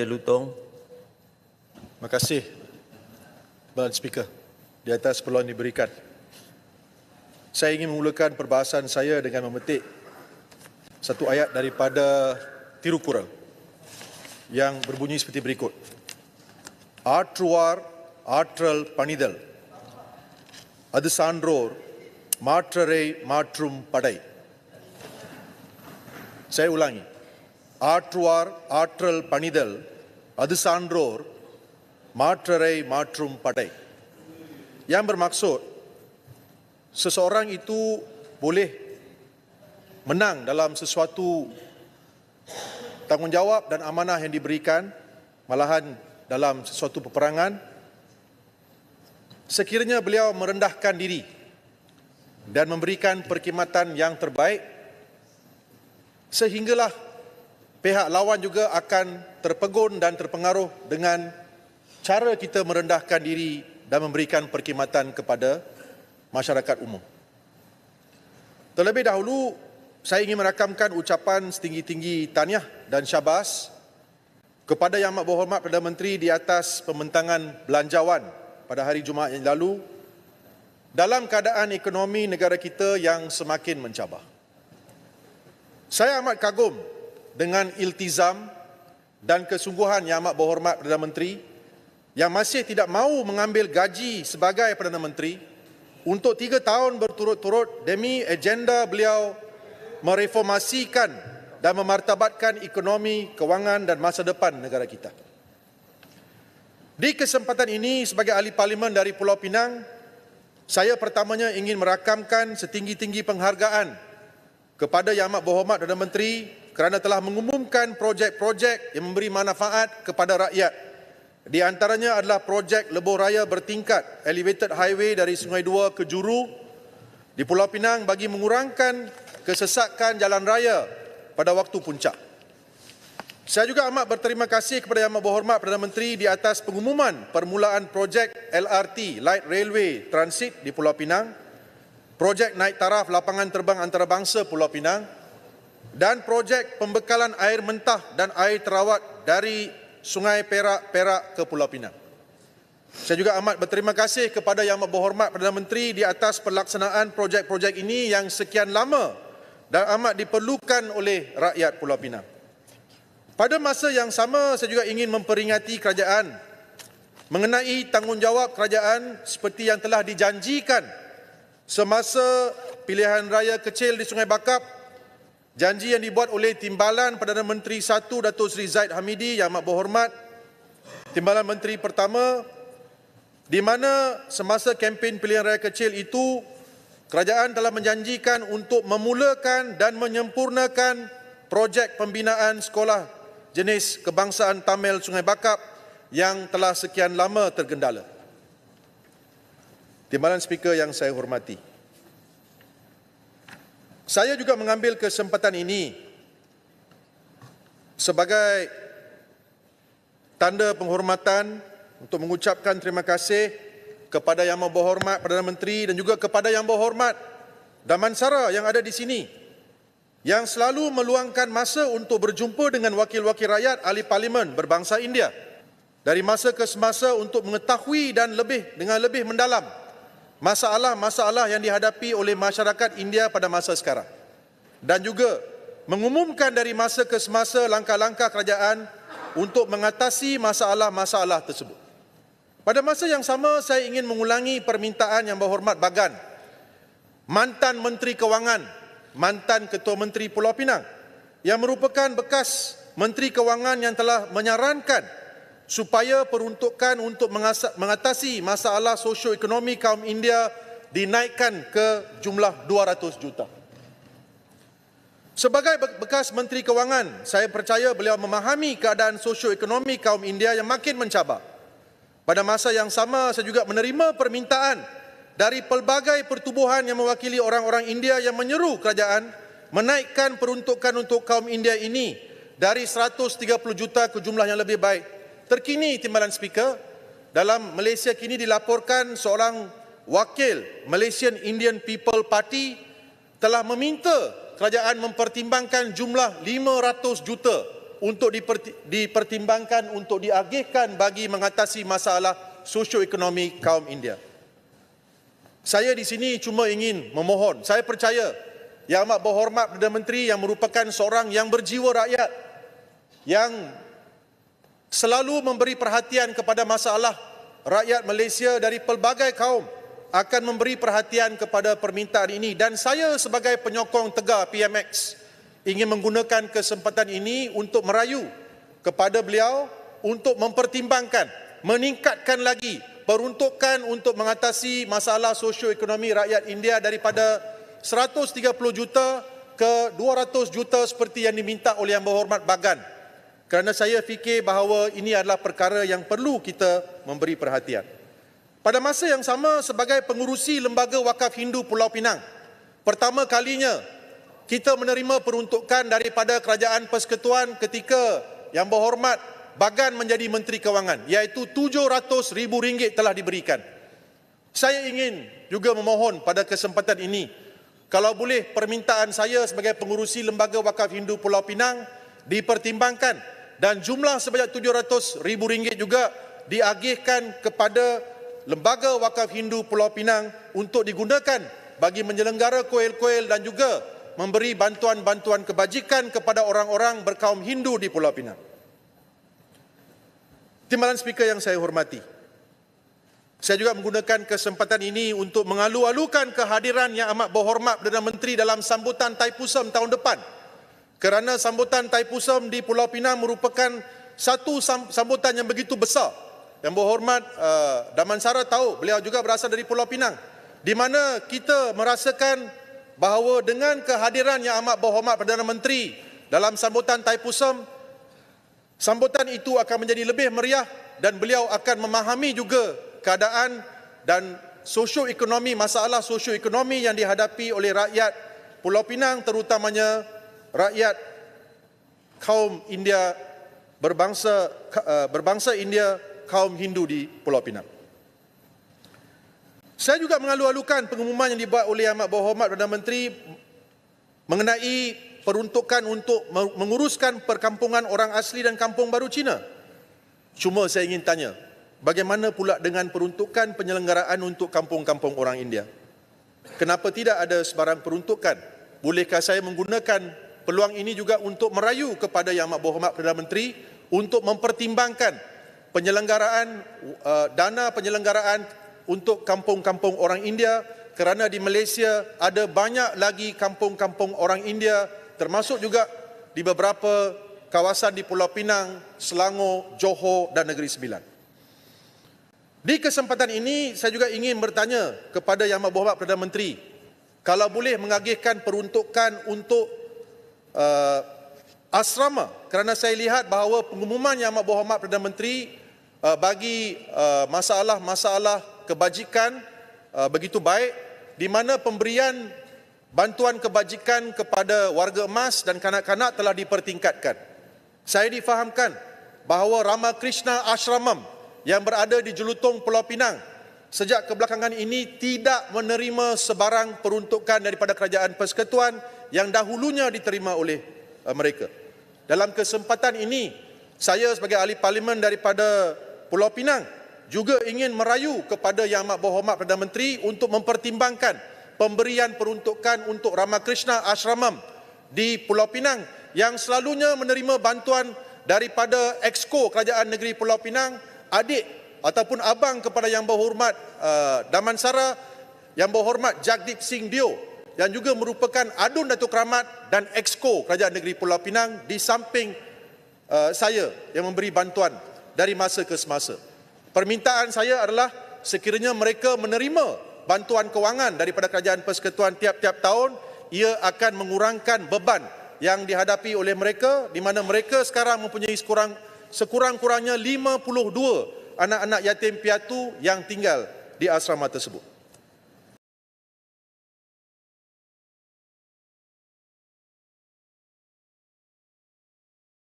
Lutong. Terima kasih, Tuan Speaker, di atas peluang diberikan. Saya ingin memulakan perbahasan saya dengan memetik satu ayat daripada Tirukural yang berbunyi seperti berikut. Aatruvar Aatral Panidal Adu Sandror Matrare Matrum Padai. Saya ulangi. Aatruvar Aatral Panidal Adu Sandror Matrare Matrum Padai. Yang bermaksud seseorang itu boleh menang dalam sesuatu tanggungjawab dan amanah yang diberikan, malahan dalam sesuatu peperangan, sekiranya beliau merendahkan diri dan memberikan perkhidmatan yang terbaik, sehinggalah pihak lawan juga akan terpegun dan terpengaruh dengan cara kita merendahkan diri dan memberikan perkhidmatan kepada masyarakat umum. Terlebih dahulu, saya ingin merakamkan ucapan setinggi-tinggi tahniah dan syabas kepada Yang Amat Berhormat Perdana Menteri di atas pembentangan belanjawan pada hari Jumaat yang lalu dalam keadaan ekonomi negara kita yang semakin mencabar. Saya amat kagum dengan iltizam dan kesungguhan Yang Amat Berhormat Perdana Menteri yang masih tidak mahu mengambil gaji sebagai Perdana Menteri untuk 3 tahun berturut-turut demi agenda beliau mereformasikan dan memartabatkan ekonomi, kewangan dan masa depan negara kita. Di kesempatan ini sebagai ahli parlimen dari Pulau Pinang, saya pertamanya ingin merakamkan setinggi-tinggi penghargaan kepada Yang Amat Berhormat Perdana Menteri kerana telah mengumumkan projek-projek yang memberi manfaat kepada rakyat. Di antaranya adalah projek lebuh raya bertingkat elevated highway dari Sungai Dua ke Juru di Pulau Pinang bagi mengurangkan kesesakan jalan raya pada waktu puncak. Saya juga amat berterima kasih kepada Yang Amat Berhormat Perdana Menteri di atas pengumuman permulaan projek LRT Light Railway Transit di Pulau Pinang, projek naik taraf lapangan terbang antarabangsa Pulau Pinang dan projek pembekalan air mentah dan air terawat dari Sungai Perak ke Pulau Pinang. Saya juga amat berterima kasih kepada Yang Amat Berhormat Perdana Menteri di atas pelaksanaan projek-projek ini yang sekian lama dan amat diperlukan oleh rakyat Pulau Pinang. Pada masa yang sama, saya juga ingin memperingati kerajaan mengenai tanggungjawab kerajaan seperti yang telah dijanjikan semasa pilihan raya kecil di Sungai Bakap, janji yang dibuat oleh Timbalan Perdana Menteri 1 Datuk Seri Zaid Hamidi, Yang Amat Berhormat, Timbalan Menteri pertama, di mana semasa kempen pilihan raya kecil itu, kerajaan telah menjanjikan untuk memulakan dan menyempurnakan projek pembinaan sekolah jenis kebangsaan Tamil Sungai Bakap yang telah sekian lama tergendala. Timbalan Speaker yang saya hormati, saya juga mengambil kesempatan ini sebagai tanda penghormatan untuk mengucapkan terima kasih kepada Yang Amat Berhormat Perdana Menteri dan juga kepada Yang Berhormat Damansara yang ada di sini yang selalu meluangkan masa untuk berjumpa dengan wakil-wakil rakyat ahli parlimen berbangsa India dari masa ke semasa untuk mengetahui dan dengan lebih mendalam masalah-masalah yang dihadapi oleh masyarakat India pada masa sekarang dan juga mengumumkan dari masa ke semasa langkah-langkah kerajaan untuk mengatasi masalah-masalah tersebut. Pada masa yang sama, saya ingin mengulangi permintaan Yang Berhormat Bagan, mantan Menteri Kewangan, mantan Ketua Menteri Pulau Pinang, yang merupakan bekas Menteri Kewangan yang telah menyarankan supaya peruntukan untuk mengatasi masalah sosioekonomi kaum India dinaikkan ke jumlah 200 juta. Sebagai bekas Menteri Kewangan, saya percaya beliau memahami keadaan sosioekonomi kaum India yang makin mencabar. Pada masa yang sama, saya juga menerima permintaan dari pelbagai pertubuhan yang mewakili orang-orang India yang menyeru kerajaan menaikkan peruntukan untuk kaum India ini dari 130 juta ke jumlah yang lebih baik. Terkini, Timbalan Speaker, dalam Malaysia kini dilaporkan seorang wakil Malaysian Indian People Party telah meminta kerajaan mempertimbangkan jumlah 500 juta untuk dipertimbangkan untuk diagihkan bagi mengatasi masalah sosioekonomi kaum India. Saya di sini cuma ingin memohon, saya percaya Yang Amat Berhormat Perdana Menteri yang merupakan seorang yang berjiwa rakyat, yang selalu memberi perhatian kepada masalah rakyat Malaysia dari pelbagai kaum, akan memberi perhatian kepada permintaan ini. Dan saya sebagai penyokong tegar PMX ingin menggunakan kesempatan ini untuk merayu kepada beliau untuk mempertimbangkan, meningkatkan lagi peruntukan untuk mengatasi masalah sosioekonomi rakyat India daripada 130 juta ke 200 juta seperti yang diminta oleh Yang Berhormat Bagan. Kerana saya fikir bahawa ini adalah perkara yang perlu kita memberi perhatian. Pada masa yang sama, sebagai pengurusi Lembaga Wakaf Hindu Pulau Pinang, pertama kalinya kita menerima peruntukan daripada Kerajaan Persekutuan ketika Yang Berhormat Bagan menjadi Menteri Kewangan, iaitu RM700,000 telah diberikan. Saya ingin juga memohon pada kesempatan ini, kalau boleh permintaan saya sebagai pengurusi Lembaga Wakaf Hindu Pulau Pinang dipertimbangkan dan jumlah sebanyak RM700,000 juga diagihkan kepada Lembaga Wakaf Hindu Pulau Pinang untuk digunakan bagi menyelenggara kuil-kuil dan juga memberi bantuan-bantuan kebajikan kepada orang-orang berkaum Hindu di Pulau Pinang. Timbalan Speaker yang saya hormati, saya juga menggunakan kesempatan ini untuk mengalu-alukan kehadiran Yang Amat Berhormat Perdana Menteri dalam sambutan Thaipusam tahun depan. Kerana sambutan Thaipusam di Pulau Pinang merupakan satu sambutan yang begitu besar. Yang Berhormat Damansara tahu, beliau juga berasal dari Pulau Pinang, di mana kita merasakan bahawa dengan kehadiran Yang Amat Berhormat Perdana Menteri dalam sambutan Thaipusam, sambutan itu akan menjadi lebih meriah dan beliau akan memahami juga keadaan dan sosioekonomi, masalah sosioekonomi yang dihadapi oleh rakyat Pulau Pinang, terutamanya rakyat kaum India berbangsa India, kaum Hindu di Pulau Pinang. Saya juga mengalu-alukan pengumuman yang dibuat oleh Yang Amat Berhormat Perdana Menteri mengenai peruntukan untuk menguruskan perkampungan orang asli dan kampung baru Cina. Cuma saya ingin tanya, bagaimana pula dengan peruntukan penyelenggaraan untuk kampung-kampung orang India? Kenapa tidak ada sebarang peruntukan? Bolehkah saya menggunakan peluang ini juga untuk merayu kepada Yang Amat Berhormat Perdana Menteri untuk mempertimbangkan penyelenggaraan dana penyelenggaraan untuk kampung-kampung orang India, kerana di Malaysia ada banyak lagi kampung-kampung orang India, termasuk juga di beberapa kawasan di Pulau Pinang, Selangor, Johor dan Negeri Sembilan. Di kesempatan ini, saya juga ingin bertanya kepada Yang Amat Berhormat Perdana Menteri, kalau boleh mengagihkan peruntukan untuk asrama, kerana saya lihat bahawa pengumuman Yang Amat Berhormat Perdana Menteri bagi masalah-masalah kebajikan begitu baik, di mana pemberian bantuan kebajikan kepada warga emas dan kanak-kanak telah dipertingkatkan. Saya difahamkan bahawa Ramakrishna Ashramam yang berada di Jelutong Pulau Pinang sejak kebelakangan ini tidak menerima sebarang peruntukan daripada Kerajaan Persekutuan yang dahulunya diterima oleh mereka. Dalam kesempatan ini, saya sebagai ahli parlimen daripada Pulau Pinang juga ingin merayu kepada Yang Amat Berhormat Perdana Menteri untuk mempertimbangkan pemberian peruntukan untuk Ramakrishna Ashramam di Pulau Pinang yang selalunya menerima bantuan daripada Exco Kerajaan Negeri Pulau Pinang, adik ataupun abang kepada Yang Berhormat Damansara, Yang Berhormat Jagdeep Singh Dio, yang juga merupakan adun Datuk Keramat dan Exco Kerajaan Negeri Pulau Pinang, di samping saya yang memberi bantuan dari masa ke semasa. Permintaan saya adalah sekiranya mereka menerima bantuan kewangan daripada Kerajaan Persekutuan tiap-tiap tahun, ia akan mengurangkan beban yang dihadapi oleh mereka, di mana mereka sekarang mempunyai sekurang-kurangnya 52 anak-anak yatim piatu yang tinggal di asrama tersebut.